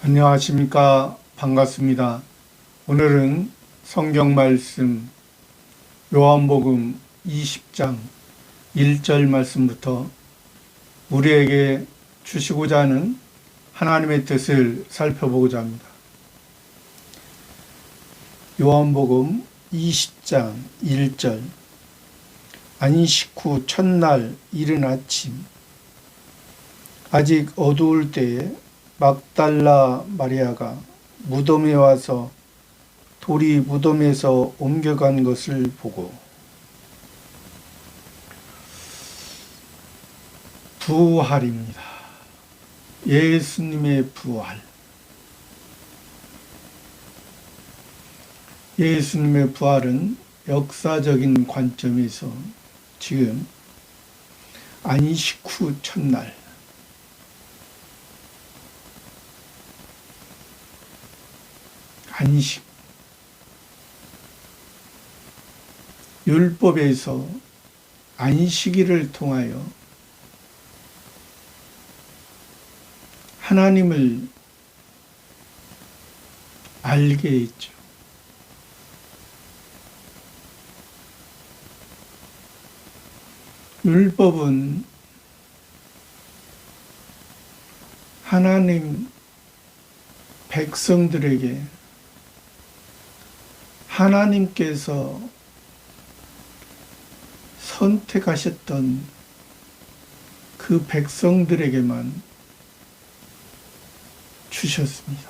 안녕하십니까. 반갑습니다. 오늘은 성경 말씀 요한복음 20장 1절 말씀부터 우리에게 주시고자 하는 하나님의 뜻을 살펴보고자 합니다. 요한복음 20장 1절 안식 후 첫날 이른 아침 아직 어두울 때에 막달라 마리아가 무덤에 와서 돌이 무덤에서 옮겨간 것을 보고 부활입니다. 예수님의 부활. 예수님의 부활은 역사적인 관점에서 지금 안식 후 첫날 안식 율법에서 안식일을 통하여 하나님을 알게 했죠. 율법은 하나님 백성들에게 하나님께서 선택하셨던 그 백성들에게만 주셨습니다.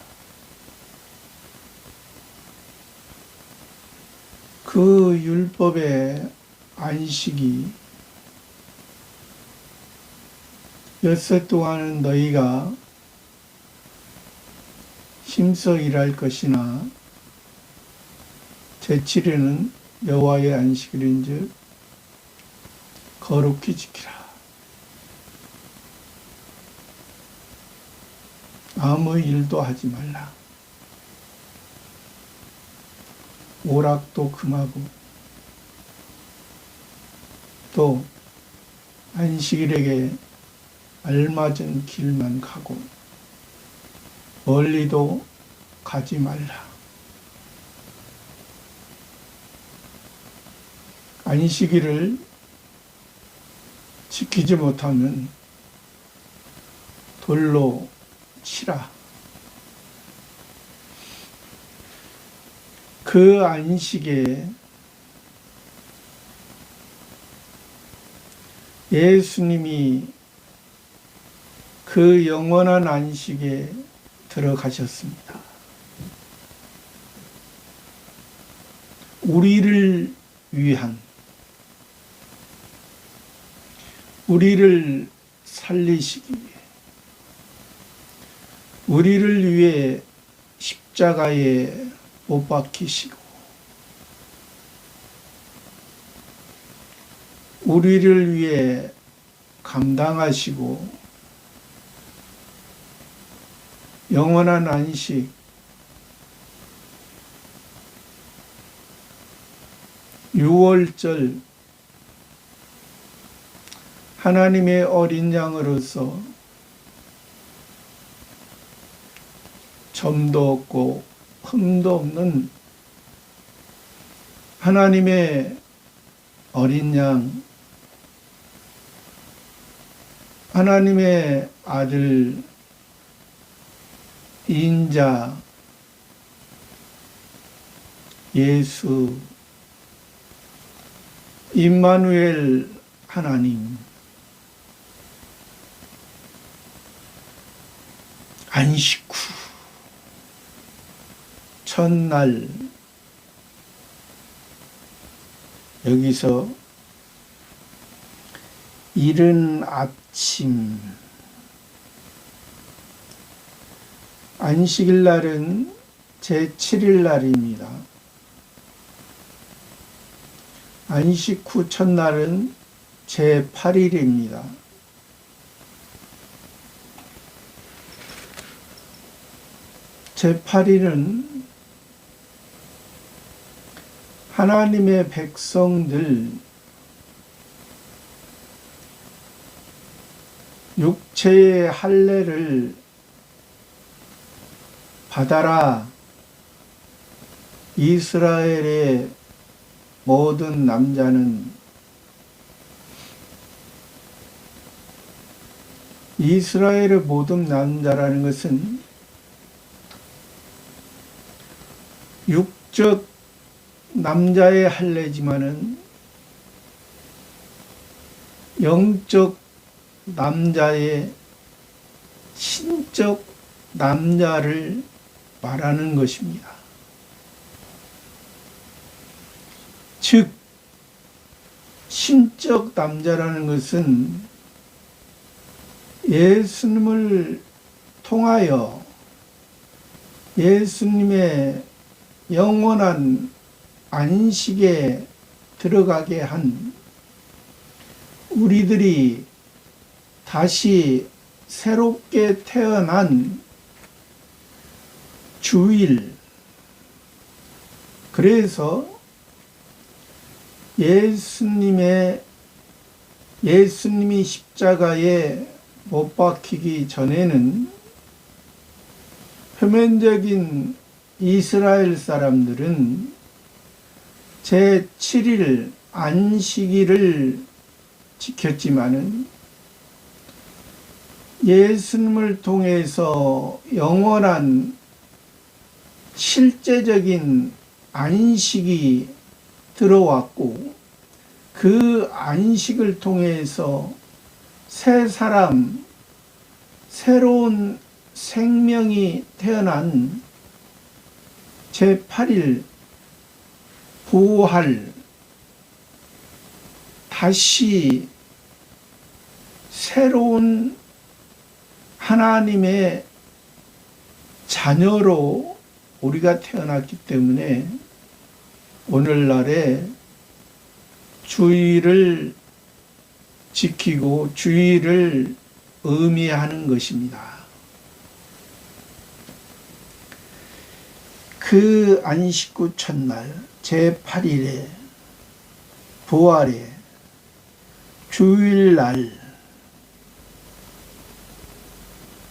그 율법의 안식이 엿새 동안은 너희가 힘써 일할 것이나 제7일은 여호와의 안식일인즉 거룩히 지키라. 아무 일도 하지 말라. 오락도 금하고 또 안식일에게 알맞은 길만 가고 멀리도 가지 말라. 안식일을 지키지 못하면 돌로 치라. 그 안식에 예수님이 그 영원한 안식에 들어가셨습니다. 우리를 위한, 우리를 살리시기 위해, 우리를 위해 십자가에 못 박히시고, 우리를 위해 감당하시고, 영원한 안식, 유월절 하나님의 어린 양으로서 점도 없고 흠도 없는 하나님의 어린 양, 하나님의 아들 인자 예수 임마누엘 하나님 안식 후 첫날 여기서 이른 아침 안식일 날은 제7일 날입니다. 안식 후 첫날은 제8일입니다. 제8일은 하나님의 백성들 육체의 할례를 받아라. 이스라엘의 모든 남자는 이스라엘의 모든 남자라는 것은 육적 남자의 할례지만은 영적 남자의 신적 남자를 말하는 것입니다. 즉, 신적 남자라는 것은 예수님을 통하여 예수님의 영원한 안식에 들어가게 한 우리들이 다시 새롭게 태어난 주일, 그래서 예수님이 십자가에 못 박히기 전에는 표면적인 이스라엘 사람들은 제7일 안식일을 지켰지만은 예수님을 통해서 영원한 실제적인 안식이 들어왔고, 그 안식을 통해서 새 사람, 새로운 생명이 태어난 제8일 부활, 다시 새로운 하나님의 자녀로 우리가 태어났기 때문에 오늘날에 주일을 지키고 주일을 의미하는 것입니다. 그 안식구 첫날 제8일에 부활에 주일날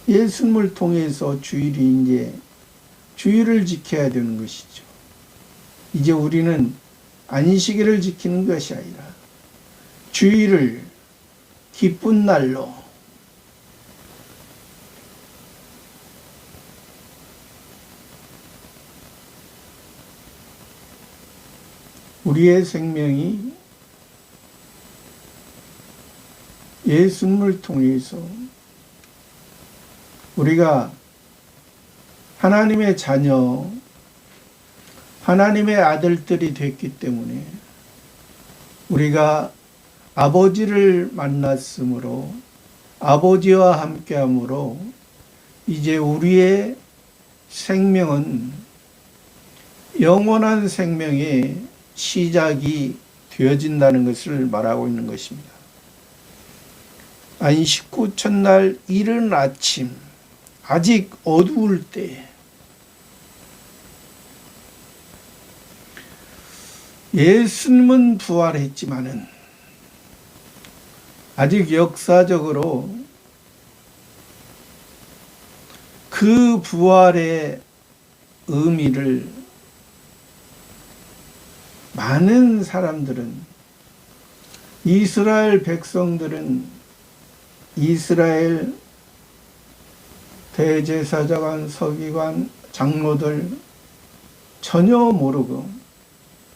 예수님을 통해서 주일을 지켜야 되는 것이죠. 이제 우리는 안식일을 지키는 것이 아니라 주일을 기쁜 날로 우리의 생명이 예수님을 통해서 우리가 하나님의 자녀, 하나님의 아들들이 됐기 때문에 우리가 아버지를 만났으므로 아버지와 함께함으로 이제 우리의 생명은 영원한 생명의 시작이 되어진다는 것을 말하고 있는 것입니다. 안식구 첫날 이른 아침, 아직 어두울 때 예수님은 부활했지만은 아직 역사적으로 그 부활의 의미를 많은 사람들은, 이스라엘 백성들은, 이스라엘 대제사장관, 서기관, 장로들 전혀 모르고,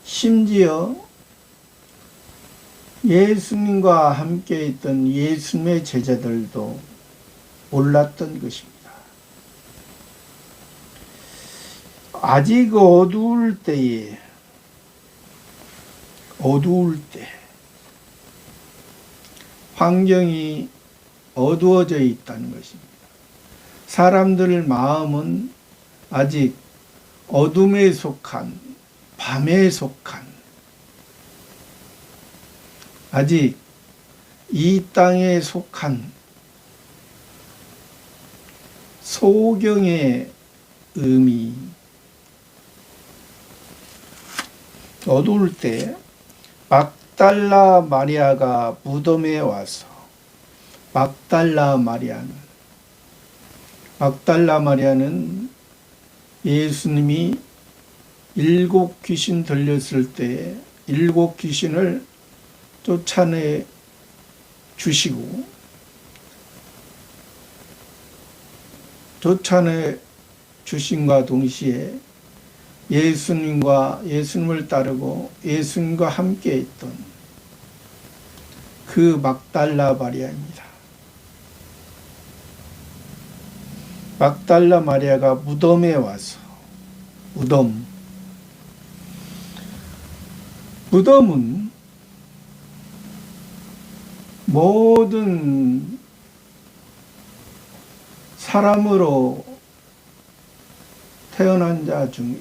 심지어 예수님과 함께 있던 예수님의 제자들도 몰랐던 것입니다. 아직 어두울 때 환경이 어두워져 있다는 것입니다. 사람들 마음은 아직 어둠에 속한, 밤에 속한, 아직 이 땅에 속한 소경의 의미, 어두울 때 막달라 마리아가 무덤에 와서, 막달라 마리아는 예수님이 7 귀신 들렸을 때 7 귀신을 쫓아내 주시고 쫓아내 주심과 동시에 예수님을 따르고 예수님과 함께 있던 그 막달라 마리아입니다. 막달라 마리아가 무덤에 와서 무덤은 모든 사람으로 태어난 자 중에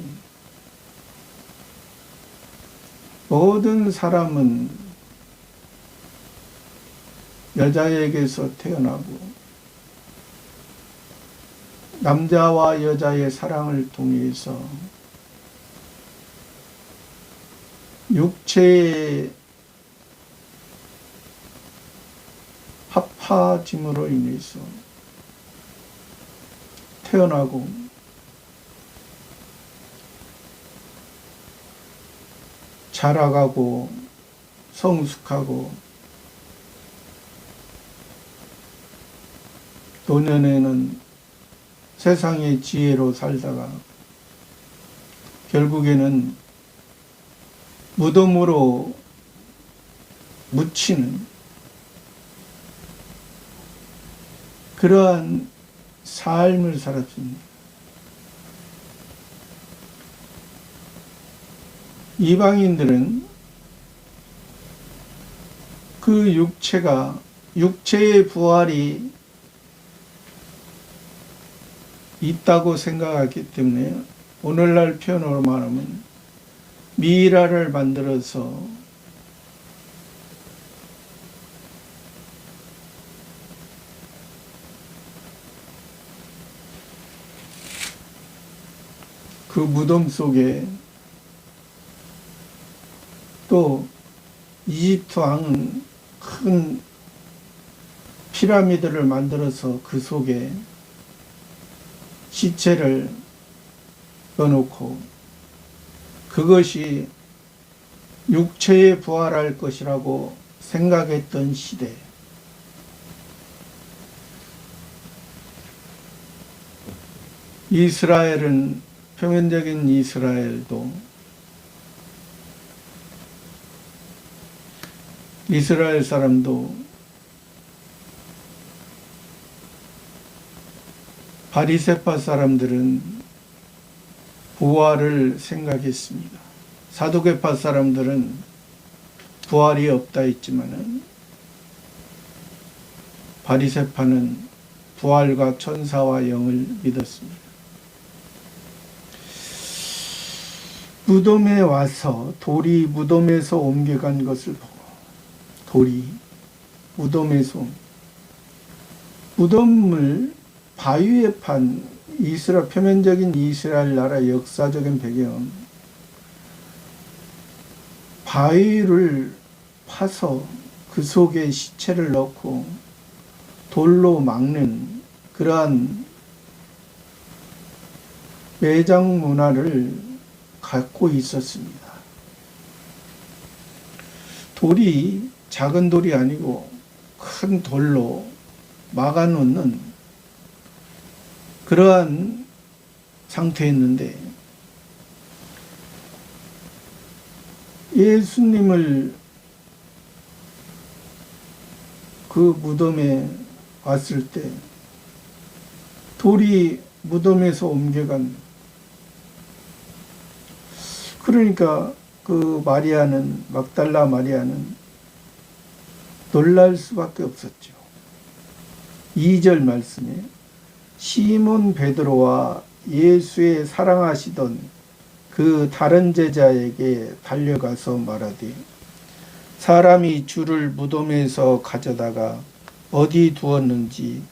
모든 사람은 여자에게서 태어나고 남자와 여자의 사랑을 통해서 육체의 합하짐으로 인해서 태어나고 자라가고 성숙하고 노년에는 세상의 지혜로 살다가 결국에는 무덤으로 묻히는 그러한 삶을 살았습니다. 이방인들은 그 육체의 부활이 있다고 생각하기 때문에 오늘날 표현으로 말하면 미이라를 만들어서 그 무덤 속에 또 이집트 왕은 큰 피라미드를 만들어서 그 속에 시체를 넣어놓고 그것이 육체에 부활할 것이라고 생각했던 시대. 이스라엘은 표면적인 이스라엘도 이스라엘 사람도 바리새파 사람들은 부활을 생각했습니다. 사두개파 사람들은 부활이 없다 했지만은 바리새파는 부활과 천사와 영을 믿었습니다. 무덤에 와서 돌이 무덤에서 옮겨간 것을 보고 무덤을 바위에 판 표면적인 이스라엘 나라 역사적인 배경은 바위를 파서 그 속에 시체를 넣고 돌로 막는 그러한 매장 문화를 갖고 있었습니다. 돌이 작은 돌이 아니고 큰 돌로 막아놓는 그러한 상태였는데 예수님을 그 무덤에 왔을 때 돌이 무덤에서 옮겨간, 그러니까 그 막달라 마리아는 놀랄 수밖에 없었죠. 2절 말씀에 시몬 베드로와 예수의 사랑하시던 그 다른 제자에게 달려가서 말하되 사람이 주를 무덤에서 가져다가 어디 두었는지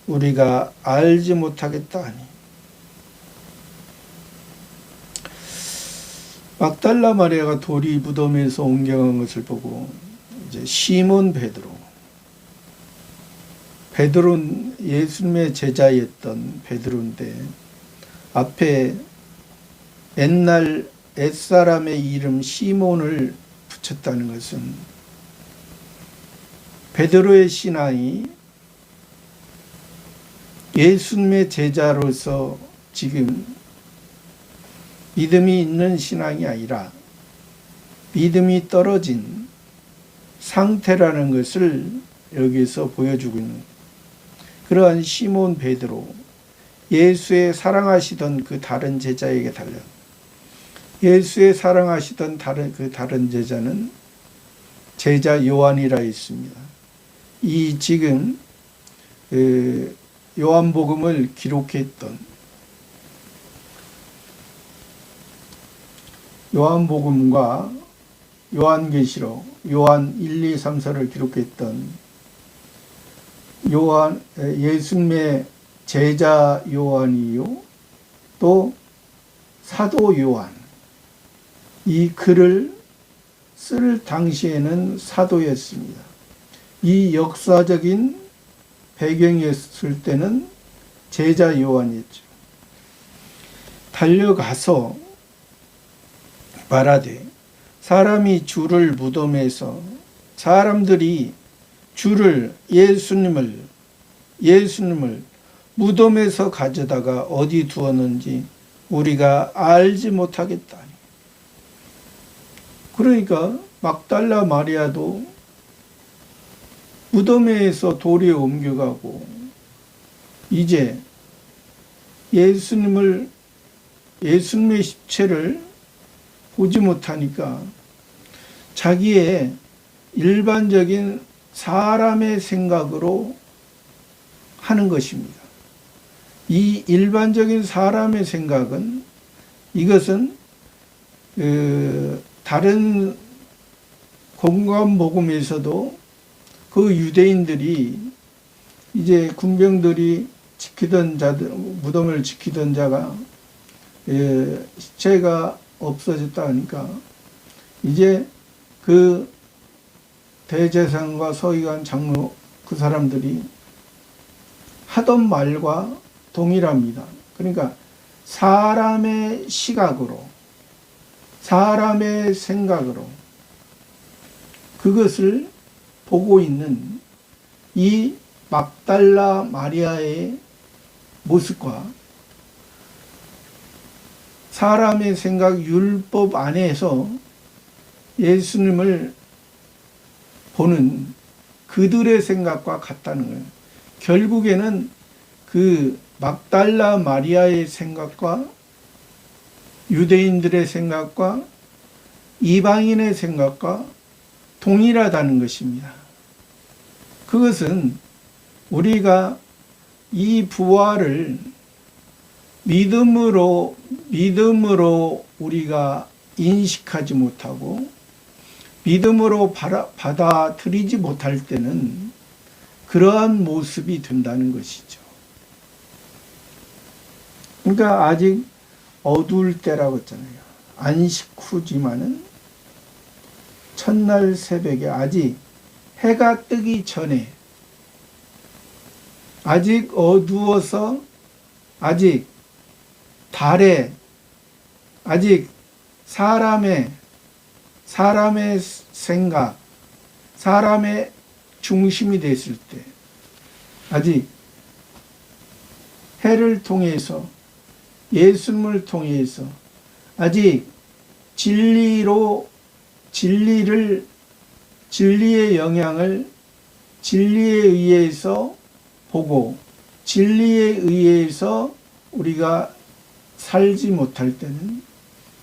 우리가 알지 못하겠다 하니, 막달라 마리아가 돌이 무덤에서 옮겨간 것을 보고 이제 시몬 베드로는 예수님의 제자였던 베드로인데 앞에 옛날 옛사람의 이름 시몬을 붙였다는 것은 베드로의 신앙이 예수님의 제자로서 지금 믿음이 있는 신앙이 아니라 믿음이 떨어진 상태라는 것을 여기서 보여주고 있는 그러한 시몬 베드로, 예수의 사랑하시던 그 다른 제자에게 달려 예수의 사랑하시던 다른 제자는 제자 요한이라 있습니다. 이 지금 요한복음을 기록했던 요한복음과 요한계시록, 요한 1, 2, 3, 4를 기록했던 예수님의 제자 요한이요, 또 사도 요한, 이 글을 쓸 당시에는 사도였습니다. 이 역사적인 배경이었을 때는 제자 요한이었죠. 달려가서 말하되 사람이 주를 무덤에서 사람들이 주를 예수님을 무덤에서 가져다가 어디 두었는지 우리가 알지 못하겠다니. 그러니까 막달라 마리아도 무덤에서 돌에 옮겨가고 이제 예수님의 시체를 보지 못하니까 자기의 일반적인 사람의 생각으로 하는 것입니다. 이 일반적인 사람의 생각은 이것은 다른 공관복음에서도 그 유대인들이 이제 군병들이 지키던 자들, 무덤을 지키던 자가 시체가 없어졌다 하니까 이제 그 대제사장과 서기관 장로 그 사람들이 하던 말과 동일합니다. 그러니까 사람의 시각으로, 사람의 생각으로 그것을 보고 있는 이 막달라 마리아의 모습과 사람의 생각 율법 안에서 예수님을 보는 그들의 생각과 같다는 거예요. 결국에는 그 막달라 마리아의 생각과 유대인들의 생각과 이방인의 생각과 동일하다는 것입니다. 그것은 우리가 이 부활을 믿음으로 우리가 인식하지 못하고 믿음으로 받아들이지 못할 때는 그러한 모습이 된다는 것이죠. 그러니까 아직 어두울 때라고 했잖아요. 안식 후지만은 첫날 새벽에 아직 해가 뜨기 전에 아직 어두워서 아직 달에 아직 사람의 생각, 사람의 중심이 됐을 때 아직 해를 통해서 예수님을 통해서 아직 진리의 영향을 진리에 의해서 보고 진리에 의해서 우리가 살지 못할 때는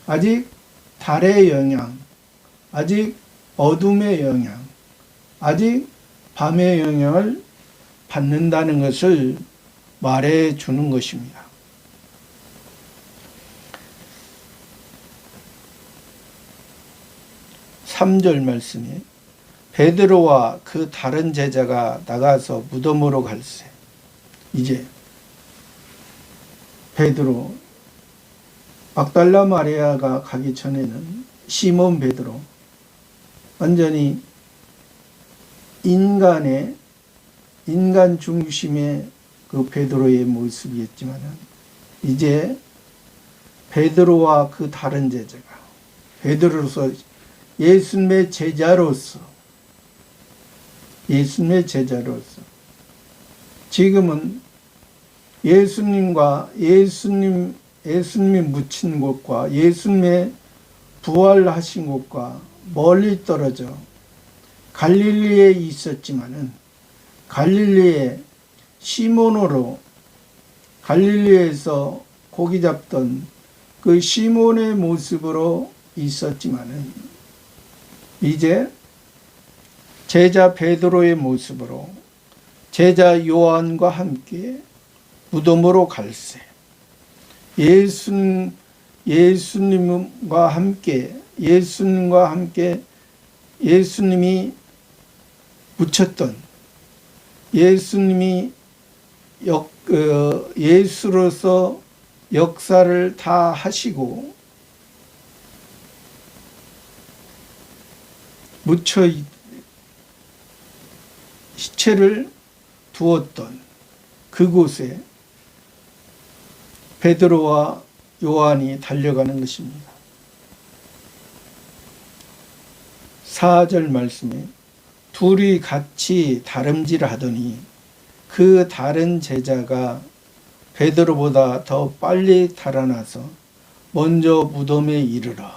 아직 달의 영향, 아직 어둠의 영향, 아직 밤의 영향을 받는다는 것을 말해 주는 것입니다. (3절) 말씀에 베드로와 그 다른 제자가 나가서 무덤으로 갈새. 이제 베드로, 막달라 마리아가 가기 전에는 시몬 베드로, 완전히 인간 중심의 그 베드로의 모습이었지만 이제 베드로와 그 다른 제자가 베드로로서 예수님의 제자로서 지금은 예수님이 묻힌 곳과 예수님의 부활하신 곳과 멀리 떨어져 갈릴리에 있었지만은 갈릴리에 시몬으로 갈릴리에서 고기 잡던 그 시몬의 모습으로 있었지만은 이제 제자 베드로의 모습으로 제자 요한과 함께 무덤으로 갈새 예수님과 함께 예수님이 묻혔던 예수님이 예수로서 역사를 다 하시고 묻혀 시체를 두었던 그곳에 베드로와 요한이 달려가는 것입니다. 4절 말씀에 둘이 같이 다름질하더니 그 다른 제자가 베드로보다 더 빨리 달아나서 먼저 무덤에 이르러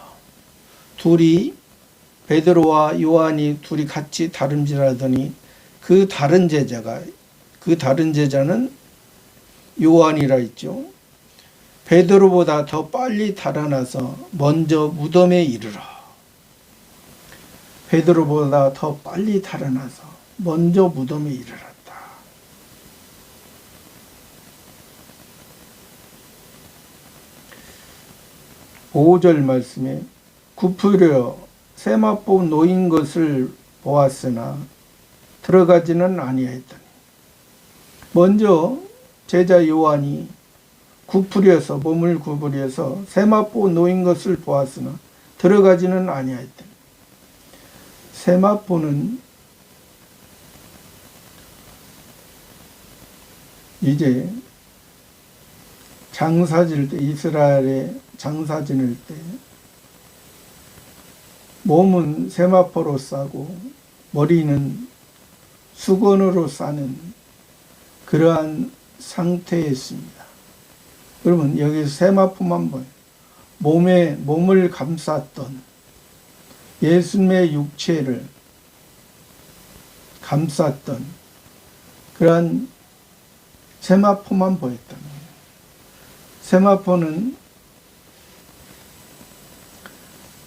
베드로와 요한이 둘이 같이 다름질하더니 그 다른 제자는 요한이라 했죠. 베드로보다 더 빨리 달아나서 먼저 무덤에 이르러 베드로보다 더 빨리 달아나서 먼저 무덤에 이르렀다. 5절 말씀에 굽으려 세마포 놓인 것을 보았으나 들어가지는 아니하였더니 먼저 제자 요한이 몸을 구부려서 세마포 놓인 것을 보았으나 들어가지는 아니하였더니 세마포는 이제 장사질 때 이스라엘에 장사 지낼 때 몸은 세마포로 싸고 머리는 수건으로 싸는 그러한 상태였습니다. 그러면 여기서 세마포만 보여요. 몸을 감쌌던 예수님의 육체를 감쌌던 그러한 세마포만 보였다는 거예요. 세마포는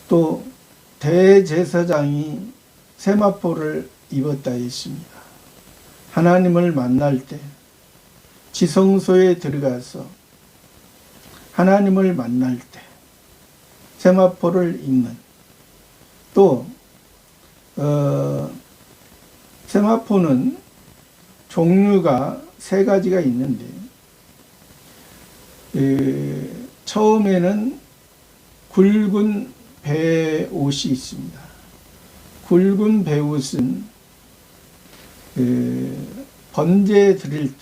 또 대제사장이 세마포를 입었다 했습니다. 하나님을 만날 때 지성소에 들어가서 하나님을 만날 때 세마포를 입는 또 세마포는 종류가 3가지가 있는데 처음에는 굵은 배옷이 있습니다. 굵은 배옷은 번제 드릴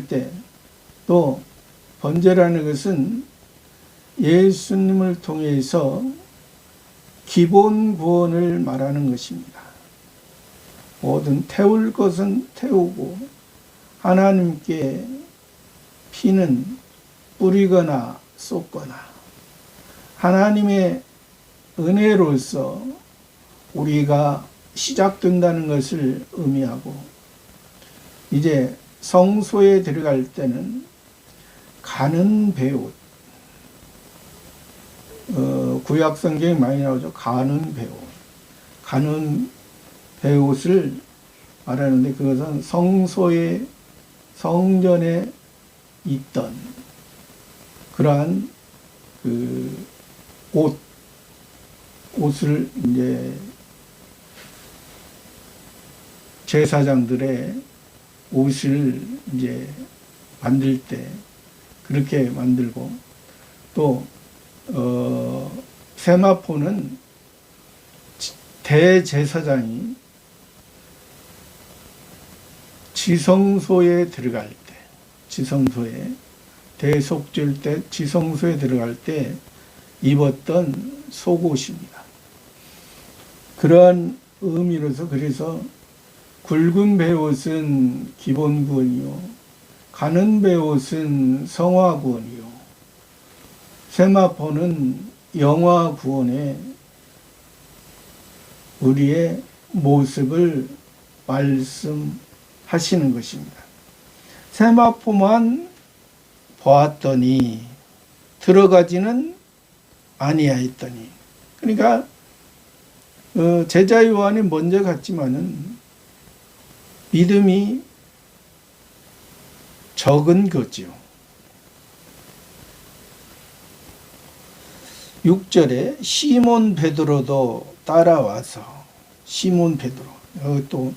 때 또 번제라는 것은 예수님을 통해서 기본 구원을 말하는 것입니다. 모든 태울 것은 태우고 하나님께 피는 뿌리거나 쏟거나 하나님의 은혜로서 우리가 시작된다는 것을 의미하고 이제 성소에 들어갈 때는 가는 배옷 구약 성경에 많이 나오죠. 가는 배옷을 말하는데 그것은 성전에 있던 그러한 옷을 이제 제사장들의 옷을 이제 만들 때 그렇게 만들고 또 세마포는 대제사장이 지성소에 들어갈 때 대속죄 때 지성소에 들어갈 때 입었던 속옷입니다. 그러한 의미로서 그래서 굵은 베옷은 기본 구원이요 가는 베옷은 성화 구원이요 세마포는 영화 구원에 우리의 모습을 말씀하시는 것입니다. 세마포만 보았더니 들어가지는 아니하였더니, 그러니까 제자 요한이 먼저 갔지만은 믿음이 적은 거지요. 6절에 시몬 베드로도 따라와서, 시몬 베드로 또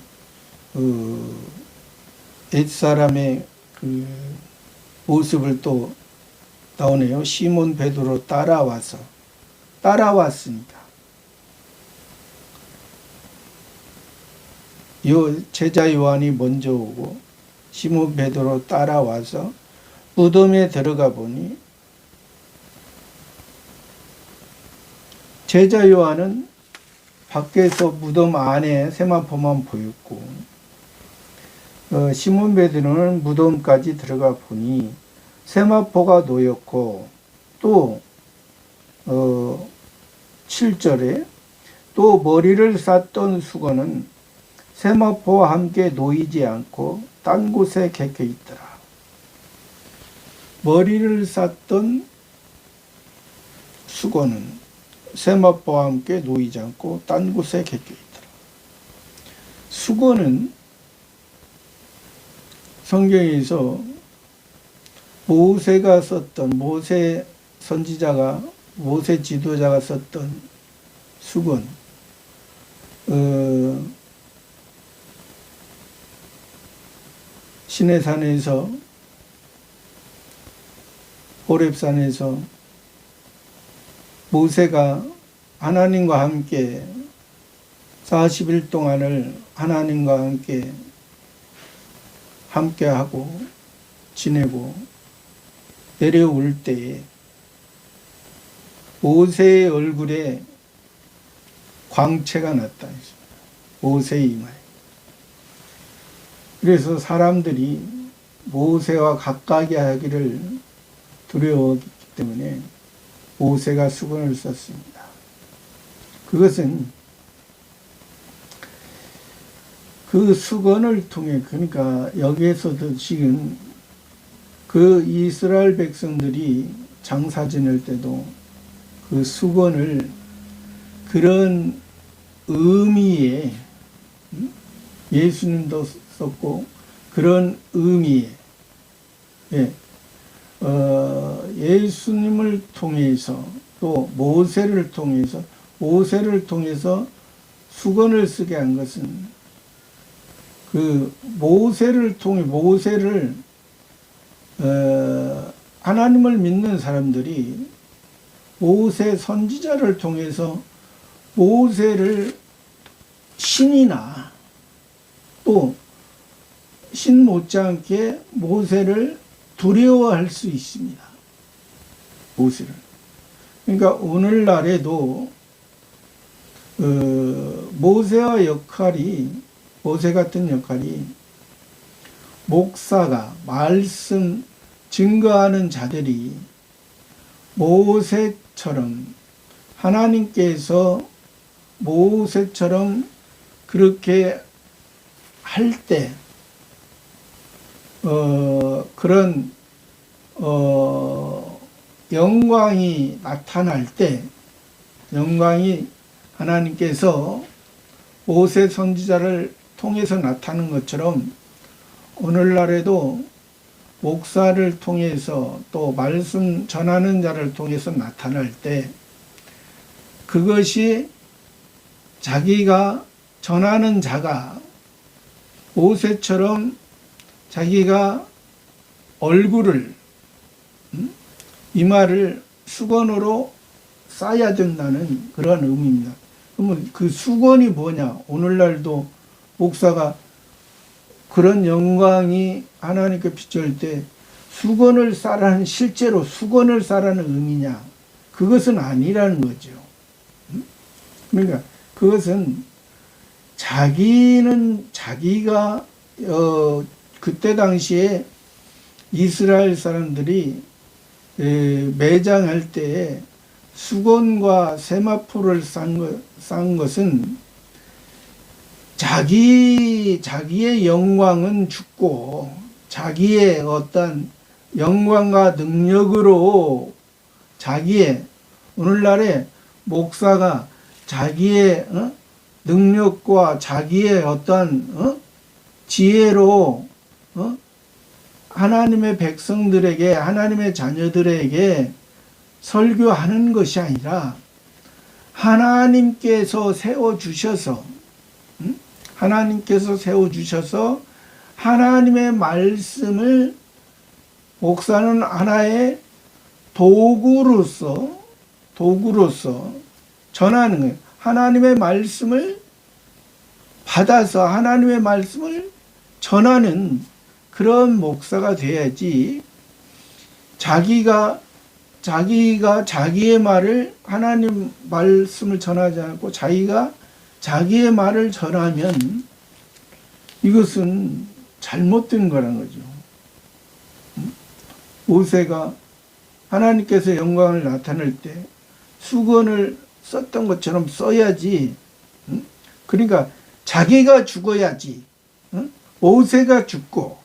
옛사람의 그 모습을 또 나오네요. 시몬 베드로 따라왔으니까 요 제자 요한이 먼저 오고 시몬 베드로 따라와서 무덤에 들어가 보니 제자 요한은 밖에서 무덤 안에 세마포만 보였고 시몬 베드로는 무덤까지 들어가 보니 세마포가 놓였고 또 7절에 또 머리를 쌌던 수건은 세마포와 함께 놓이지 않고 딴 곳에 객겨 있더라. 머리를 쌌던 수건은 세마포와 함께 놓이지 않고 딴 곳에 객겨 있더라. 수건은 성경에서 모세가 썼던, 모세 선지자가, 모세 지도자가 썼던 수건, 시내산에서, 호렙산에서 모세가 하나님과 함께 40일 동안을 하나님과 함께하고 지내고 내려올 때에 모세의 얼굴에 광채가 났다 했습니다. 모세의 이마에. 그래서 사람들이 모세와 가까이 하기를 두려워했기 때문에 모세가 수건을 썼습니다. 그것은 그 수건을 통해, 그러니까 여기에서도 지금 그 이스라엘 백성들이 장사 지낼 때도 그 수건을 그런 의미에, 예수님도 썼고 그런 의미에, 예수님을 통해서 또 모세를 통해서 수건을 쓰게 한 것은 그 모세를 통해, 하나님을 믿는 사람들이 모세 선지자를 통해서 모세를 신이나 또 신 못지않게 모세를 두려워할 수 있습니다. 모세를. 그러니까 오늘날에도 모세 같은 역할이 목사가, 말씀 증거하는 자들이 모세처럼, 하나님께서 모세처럼 그렇게 할 때, 그런 영광이 나타날 때, 영광이 하나님께서 모세 선지자를 통해서 나타나는 것처럼 오늘날에도 목사를 통해서 또 말씀 전하는 자를 통해서 나타날 때, 그것이 자기가 전하는 자가 모세처럼 자기가 얼굴을, 이마를 수건으로 싸야 된다는 그런 의미입니다. 그러면 그 수건이 뭐냐? 오늘날도 목사가 그런 영광이 하나님께 비출 때 수건을 싸라는, 실제로 수건을 싸라는 의미냐? 그것은 아니라는 거죠. 그러니까 그것은 자기가 그때 당시에 이스라엘 사람들이 매장할 때에 수건과 세마포를 싼 것은 자기의 영광은 죽고 자기의 어떤 영광과 능력으로 자기의, 오늘날의 목사가 자기의 능력과 자기의 어떤 지혜로 하나님의 백성들에게, 하나님의 자녀들에게 설교하는 것이 아니라 하나님께서 세워주셔서 하나님의 말씀을 목사는 하나의 도구로서 전하는 거예요. 하나님의 말씀을 받아서 하나님의 말씀을 전하는 그런 목사가 돼야지, 자기가 자기의 말을, 하나님 말씀을 전하지 않고 자기가 자기의 말을 전하면 이것은 잘못된 거라는 거죠. 모세가 하나님께서 영광을 나타낼 때 수건을 썼던 것처럼 써야지. 그러니까 자기가 죽어야지. 모세가 죽고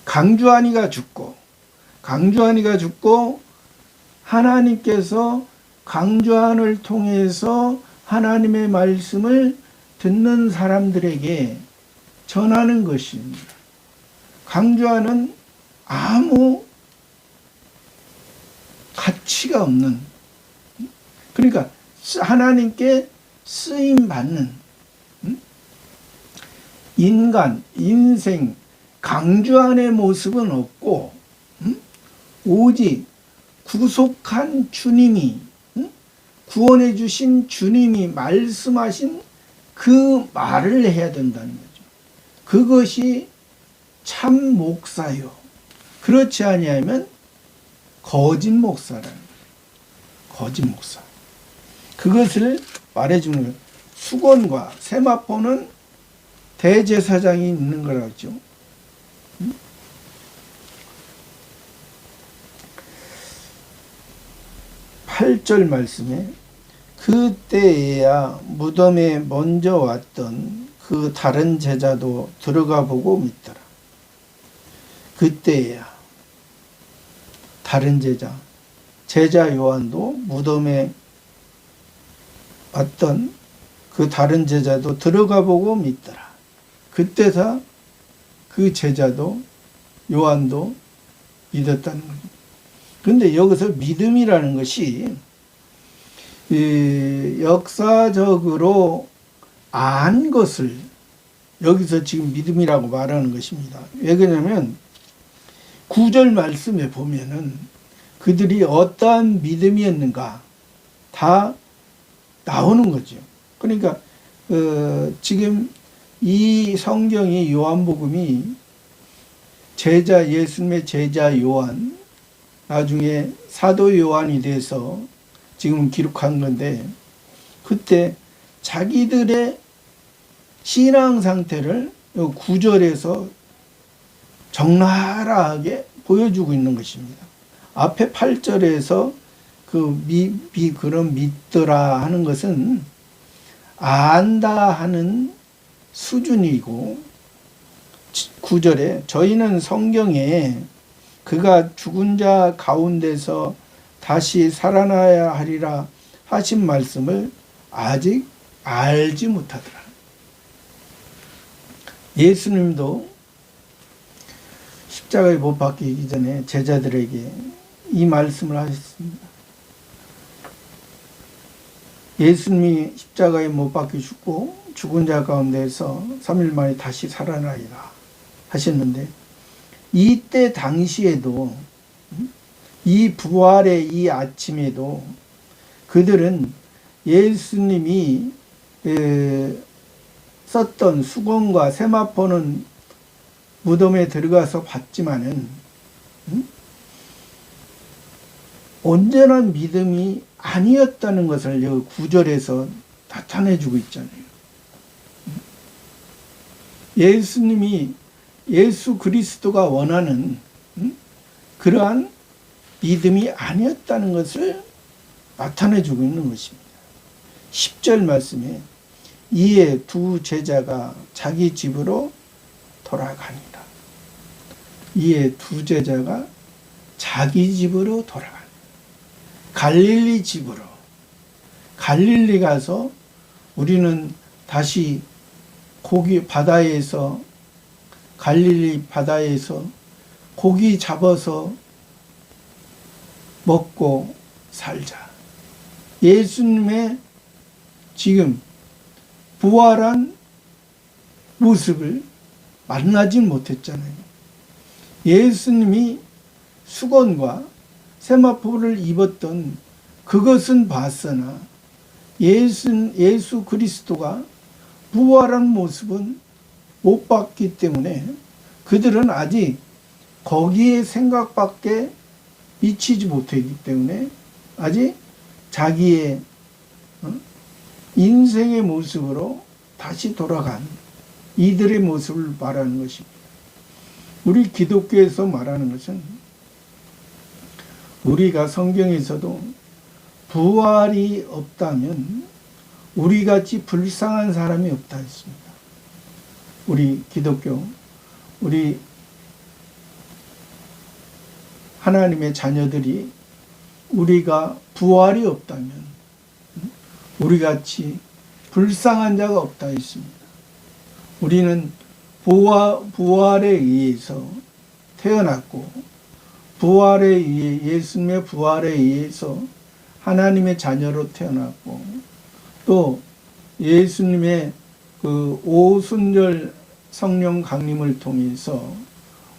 강주한이가 죽고 하나님께서 강주한을 통해서 하나님의 말씀을 듣는 사람들에게 전하는 것입니다. 강주한은 아무 가치가 없는, 그러니까 하나님께 쓰임받는 인생 강주한의 모습은 없고, 오직 구속한 주님이, 구원해 주신 주님이 말씀하신 그 말을 해야 된다는 거죠. 그것이 참 목사요. 그렇지 아니하면 거짓 목사라는 거예요. 거짓 목사. 그것을 말해주는 거예요. 수건과 세마포는 대제사장이 있는 거라죠. 8절 말씀에 그때에야 무덤에 먼저 왔던 그 다른 제자도 들어가 보고 믿더라. 그때에야 다른 제자 요한도 무덤에 왔던 그 다른 제자도 들어가 보고 믿더라. 그때다 그 제자도 요한도 믿었다는 거죠. 그런데 여기서 믿음이라는 것이 역사적으로 안 것을 여기서 지금 믿음이라고 말하는 것입니다. 왜 그러냐면 9절 말씀에 보면은 그들이 어떠한 믿음이었는가 다 나오는 거죠. 그러니까 지금 이 성경이, 요한복음이 예수님의 제자 요한, 나중에 사도 요한이 돼서 지금 기록한 건데, 그때 자기들의 신앙 상태를 9절에서 적나라하게 보여주고 있는 것입니다. 앞에 8절에서 그럼 믿더라 하는 것은 안다 하는 수준이고, 9절에 저희는 성경에 그가 죽은 자 가운데서 다시 살아나야 하리라 하신 말씀을 아직 알지 못하더라. 예수님도 십자가에 못 박히기 전에 제자들에게 이 말씀을 하셨습니다. 예수님이 십자가에 못 박혀 죽고 죽은 자 가운데서 3일 만에 다시 살아나리라 하셨는데, 이때 당시에도, 이 부활의 이 아침에도 그들은 예수님이 썼던 수건과 세마포는 무덤에 들어가서 봤지만은 온전한 믿음이 아니었다는 것을 여기 9절에서 나타내주고 있잖아요. 예수님이 예수 그리스도가 원하는 그러한 믿음이 아니었다는 것을 나타내주고 있는 것입니다. 10절 말씀에 이에 두 제자가 자기 집으로 돌아가니라. 이에 두 제자가 자기 집으로 돌아가니라. 갈릴리 집으로. 갈릴리 가서 우리는 다시 고기 바다에서 갈릴리 바다에서 고기 잡아서 먹고 살자. 예수님의 지금 부활한 모습을 만나진 못했잖아요. 예수님이 수건과 세마포를 입었던 그것은 봤으나 예수 그리스도가 부활한 모습은 못 봤기 때문에 그들은 아직 거기에 생각밖에 미치지 못하기 때문에 아직 자기의 인생의 모습으로 다시 돌아간 이들의 모습을 말하는 것입니다. 우리 기독교에서 말하는 것은 우리가 성경에서도 부활이 없다면 우리같이 불쌍한 사람이 없다 했습니다. 우리 기독교, 우리 하나님의 자녀들이 우리가 부활이 없다면 우리같이 불쌍한 자가 없다 했습니다. 우리는 부활에 의해서 태어났고 부활에 의해 예수님의 부활에 의해서 하나님의 자녀로 태어났고 또 예수님의 그 오순절 성령 강림을 통해서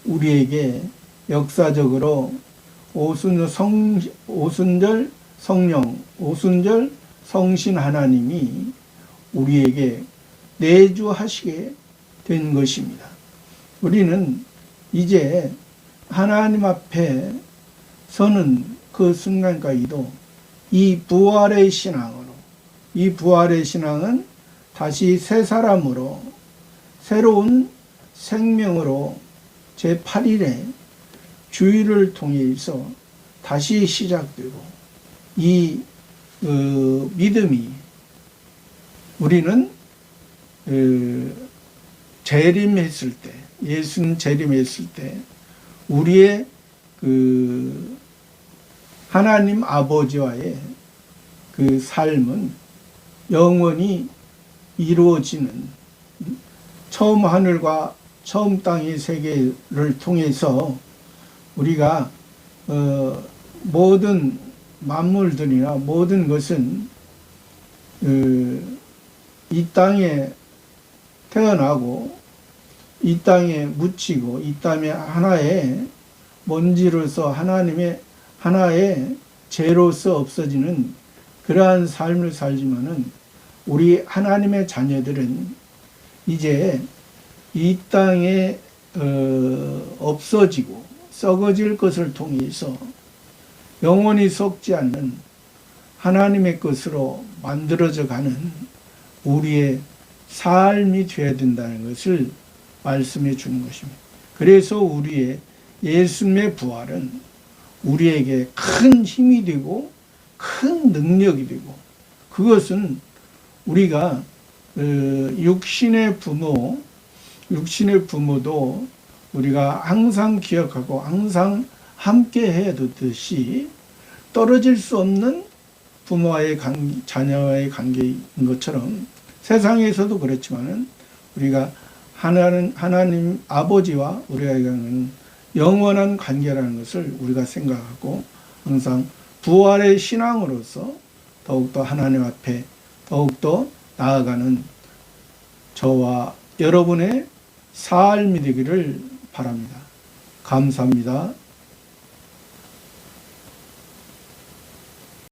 우리에게 역사적으로 오순절 성령, 오순절 성신 하나님이 우리에게 내주하시게 된 것입니다. 우리는 이제 하나님 앞에 서는 그 순간까지도 이 부활의 신앙으로, 이 부활의 신앙은 다시 새 사람으로 새로운 생명으로 제8일에 주일을 통해서 다시 시작되고 이 믿음이 우리는 재림했을 때, 예수님 재림했을 때 우리의 그 하나님 아버지와의 그 삶은 영원히 이루어지는 처음 하늘과 처음 땅의 세계를 통해서 우리가 모든 만물들이나 모든 것은 이 땅에 태어나고 이 땅에 묻히고 이 땅에 하나의 먼지로서 하나님의 하나의 죄로서 없어지는 그러한 삶을 살지만은 우리 하나님의 자녀들은 이제 이 땅에 없어지고 썩어질 것을 통해서 영원히 썩지 않는 하나님의 것으로 만들어져 가는 우리의 삶이 되어야 된다는 것을 말씀해 주는 것입니다. 그래서 우리의 예수님의 부활은 우리에게 큰 힘이 되고 큰 능력이 되고 그것은 우리가 육신의 부모도 우리가 항상 기억하고 항상 함께 해야 되듯이 떨어질 수 없는 부모와의 자녀와의 관계인 것처럼 세상에서도 그렇지만은 우리가 하나님 아버지와 우리가 이거는 영원한 관계라는 것을 우리가 생각하고 항상 부활의 신앙으로서 더욱더 하나님 앞에 더욱더 나아가는 저와 여러분의 삶이 되기를 바랍니다. 감사합니다.